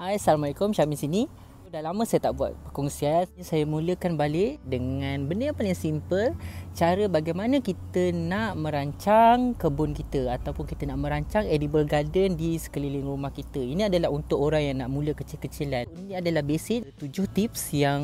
Hai, Assalamualaikum, Syamil sini. Dah lama saya tak buat perkongsian. Saya mulakan balik dengan benda yang paling simple. Cara bagaimana kita nak merancang kebun kita ataupun kita nak merancang edible garden di sekeliling rumah kita. Ini adalah untuk orang yang nak mula kecil-kecilan. Ini adalah basic 7 tips yang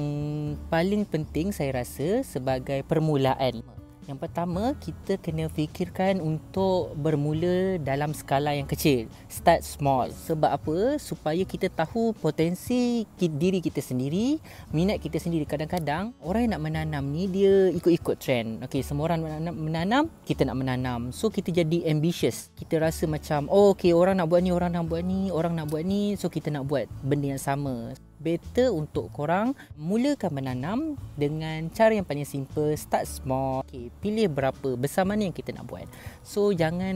paling penting saya rasa sebagai permulaan. Yang pertama, kita kena fikirkan untuk bermula dalam skala yang kecil. Start small. Sebab apa? Supaya kita tahu potensi diri kita sendiri, minat kita sendiri. Kadang-kadang orang yang nak menanam ni dia ikut-ikut trend. Okey, semua orang menanam, kita nak menanam. So kita jadi ambitious. Kita rasa macam, oh okey, orang nak buat ni, orang nak buat ni, orang nak buat ni, so kita nak buat benda yang sama. Better untuk korang mulakan menanam dengan cara yang paling simple. Start small. Okay, pilih berapa, besar mana yang kita nak buat. So jangan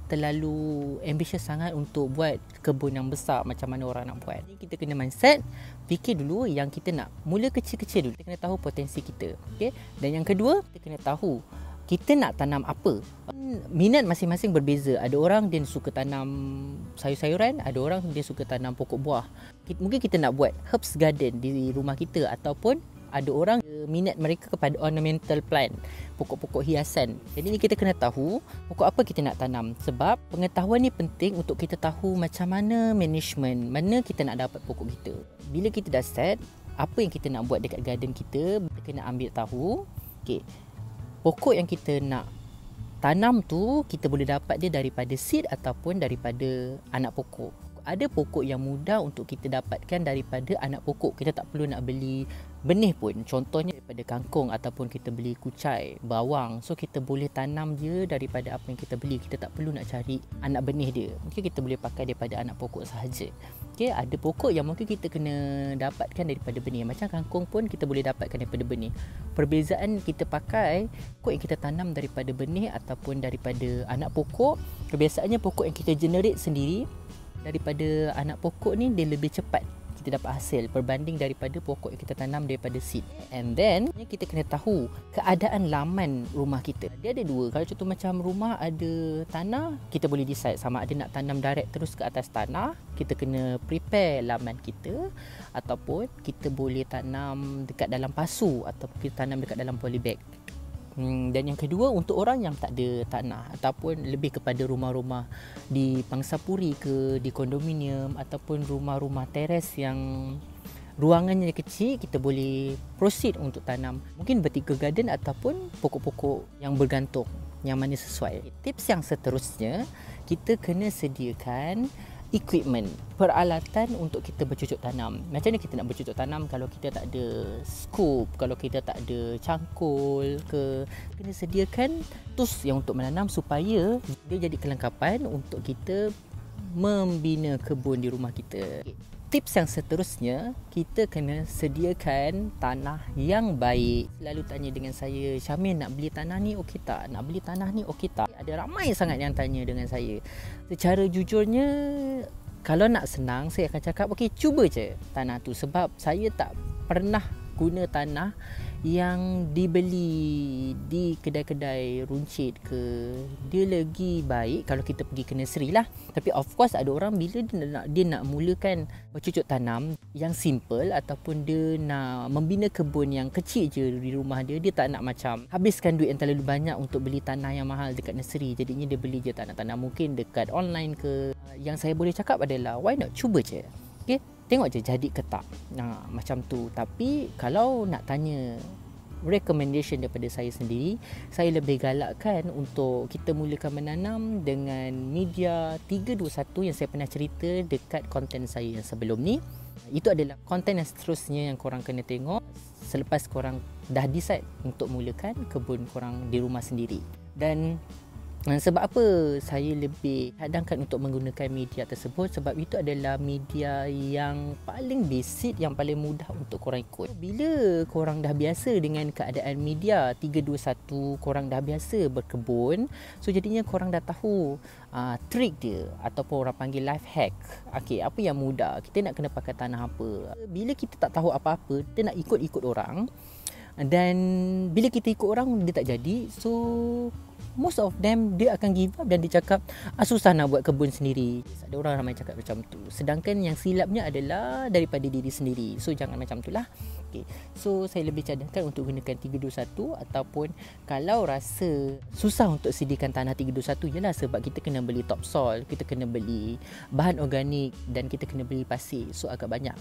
terlalu ambitious sangat untuk buat kebun yang besar macam mana orang nak buat. Kita kena mindset, fikir dulu yang kita nak mula kecil-kecil dulu. Kita kena tahu potensi kita. Okay? Dan yang kedua, kita kena tahu kita nak tanam apa. Minat masing-masing berbeza. Ada orang dia suka tanam sayur-sayuran, ada orang dia suka tanam pokok buah. Mungkin kita nak buat herbs garden di rumah kita, ataupun ada orang minat mereka kepada ornamental plant, pokok-pokok hiasan. Jadi ni kita kena tahu pokok apa kita nak tanam. Sebab pengetahuan ni penting untuk kita tahu macam mana management, mana kita nak dapat pokok kita. Bila kita dah set apa yang kita nak buat dekat garden kita, kita kena ambil tahu, okay, pokok yang kita nak tanam tu kita boleh dapat dia daripada seed ataupun daripada anak pokok. Ada pokok yang mudah untuk kita dapatkan daripada anak pokok. Kita tak perlu nak beli benih pun. Contohnya daripada kangkung ataupun kita beli kucai, bawang. So kita boleh tanam dia daripada apa yang kita beli. Kita tak perlu nak cari anak benih dia. Mungkin kita boleh pakai daripada anak pokok sahaja. Okay, ada pokok yang mungkin kita kena dapatkan daripada benih. Macam kangkung pun kita boleh dapatkan daripada benih. Perbezaan kita pakai pokok yang kita tanam daripada benih ataupun daripada anak pokok. Kebiasaannya pokok yang kita generate sendiri daripada anak pokok ni dia lebih cepat kita dapat hasil berbanding daripada pokok yang kita tanam daripada seed. And then kita kena tahu keadaan laman rumah kita. Dia ada dua. Kalau contoh macam rumah ada tanah, kita boleh decide sama ada nak tanam direct terus ke atas tanah. Kita kena prepare laman kita, ataupun kita boleh tanam dekat dalam pasu, ataupun kita tanam dekat dalam polybag. Dan yang kedua, untuk orang yang tak ada tanah ataupun lebih kepada rumah-rumah di pangsapuri ke, di kondominium ataupun rumah-rumah teres yang ruangannya kecil, kita boleh proceed untuk tanam mungkin vertical garden ataupun pokok-pokok yang bergantung, yang mana sesuai. Tips yang seterusnya, kita kena sediakan equipment, peralatan untuk kita bercucuk tanam. Macam mana kita nak bercucuk tanam kalau kita tak ada scoop, kalau kita tak ada cangkul ke? Kena sediakan tools yang untuk menanam supaya dia jadi kelengkapan untuk kita membina kebun di rumah kita. Tips yang seterusnya, kita kena sediakan tanah yang baik. Selalu tanya dengan saya, Syamil, nak beli tanah ni okey tak? Nak beli tanah ni okey tak? Ada ramai sangat yang tanya dengan saya. Secara jujurnya, kalau nak senang, saya akan cakap, okey, cuba je tanah tu. Sebab saya tak pernah guna tanah yang dibeli di kedai-kedai runcit ke. Dia lagi baik kalau kita pergi ke nursery lah. Tapi of course ada orang bila dia nak mulakan bercucuk tanam yang simple, ataupun dia nak membina kebun yang kecil je di rumah dia, dia tak nak macam habiskan duit yang terlalu banyak untuk beli tanah yang mahal dekat nursery. Jadinya dia beli je tanah-tanah mungkin dekat online ke. Yang saya boleh cakap adalah, why not, cuba je. Okay? Tengok je jadi ke tak. Macam tu. Tapi kalau nak tanya recommendation daripada saya sendiri, saya lebih galakkan untuk kita mulakan menanam dengan media 321 yang saya pernah cerita dekat konten saya yang sebelum ni. Itu adalah konten yang seterusnya yang korang kena tengok selepas korang dah decide untuk mulakan kebun korang di rumah sendiri. Dan sebab apa saya lebih cadangkan untuk menggunakan media tersebut? Sebab itu adalah media yang paling basic, yang paling mudah untuk korang ikut. Bila korang dah biasa dengan keadaan media 321, korang dah biasa berkebun, so jadinya korang dah tahu trik dia, ataupun orang panggil life hack. Okay, apa yang mudah, kita nak kena pakai tanah apa. Bila kita tak tahu apa-apa, kita nak ikut-ikut orang, Dan bila kita ikut orang, dia tak jadi. So most of them dia akan give up dan dia cakap susah nak buat kebun sendiri. Ada orang ramai cakap macam tu. Sedangkan yang silapnya adalah daripada diri sendiri. So jangan macam tu lah. Okay. So saya lebih cadangkan untuk gunakan 321, ataupun kalau rasa susah untuk sediakan tanah 321, ialah sebab kita kena beli topsoil, kita kena beli bahan organik dan kita kena beli pasir. So agak banyak.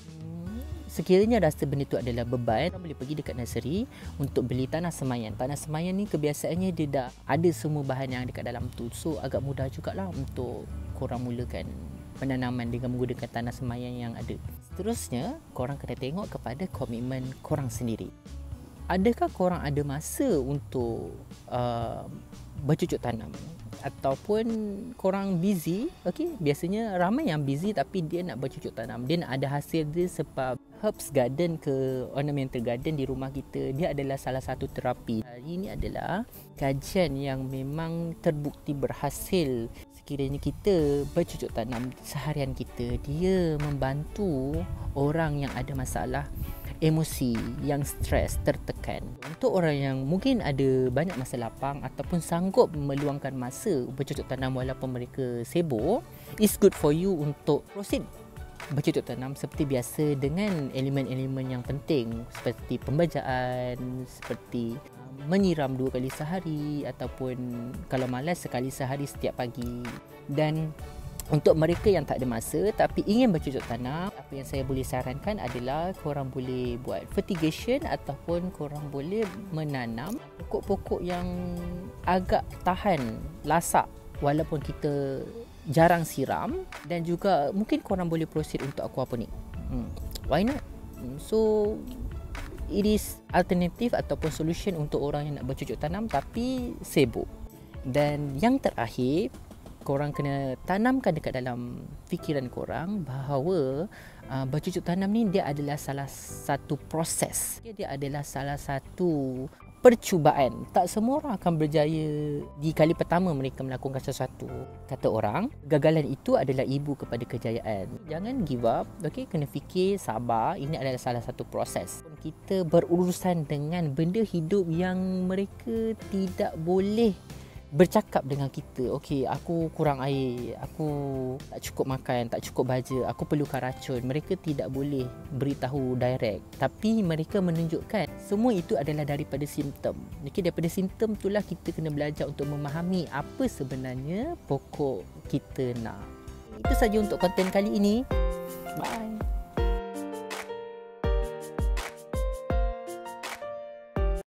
Sekiranya rasa benda tu adalah beban, korang boleh pergi dekat nursery untuk beli tanah semayan. Tanah semayan ni kebiasaannya dia dah ada semua bahan yang dekat dalam tu. So agak mudah jugalah untuk korang mulakan penanaman dengan menggunakan tanah semayan yang ada. Seterusnya, korang kena tengok kepada komitmen korang sendiri. Adakah korang ada masa untuk bercucuk tanam? Ataupun korang busy? Okay, biasanya ramai yang busy tapi dia nak bercucuk tanam. Dia nak ada hasil dia sebab herbs garden ke ornamental garden di rumah kita, dia adalah salah satu terapi. Ini adalah kajian yang memang terbukti berhasil. Sekiranya kita bercucuk tanam seharian kita, dia membantu orang yang ada masalah emosi, yang stres, tertekan. Untuk orang yang mungkin ada banyak masa lapang ataupun sanggup meluangkan masa bercucuk tanam walaupun mereka sibuk, it's good for you untuk proceed bercucuk tanam seperti biasa dengan elemen-elemen yang penting seperti pembajaan, seperti menyiram 2 kali sehari, ataupun kalau malas sekali sehari setiap pagi. Dan untuk mereka yang tak ada masa tapi ingin bercucuk tanam, apa yang saya boleh sarankan adalah korang boleh buat fertigation ataupun korang boleh menanam pokok-pokok yang agak tahan lasak walaupun kita jarang siram, dan juga mungkin korang boleh proceed untuk aquaponik. Why not? So it is alternatif ataupun solution untuk orang yang nak bercucuk tanam tapi sibuk. Dan yang terakhir, korang kena tanamkan dekat dalam fikiran korang bahawa bercucuk tanam ni dia adalah salah satu proses. Dia adalah salah satu percubaan. Tak semua orang akan berjaya di kali pertama mereka melakukan sesuatu. Kata orang, kegagalan itu adalah ibu kepada kejayaan. Jangan give up, okay? Kena fikir, sabar. Ini adalah salah satu proses. Kita berurusan dengan benda hidup yang mereka tidak boleh bercakap dengan kita. Okey, aku kurang air, aku tak cukup makan, tak cukup baja, aku perlukan racun. Mereka tidak boleh beritahu direct, tapi mereka menunjukkan semua itu adalah daripada simptom. Okey, daripada simptom itulah kita kena belajar untuk memahami apa sebenarnya pokok kita nak. Itu saja untuk konten kali ini. Bye.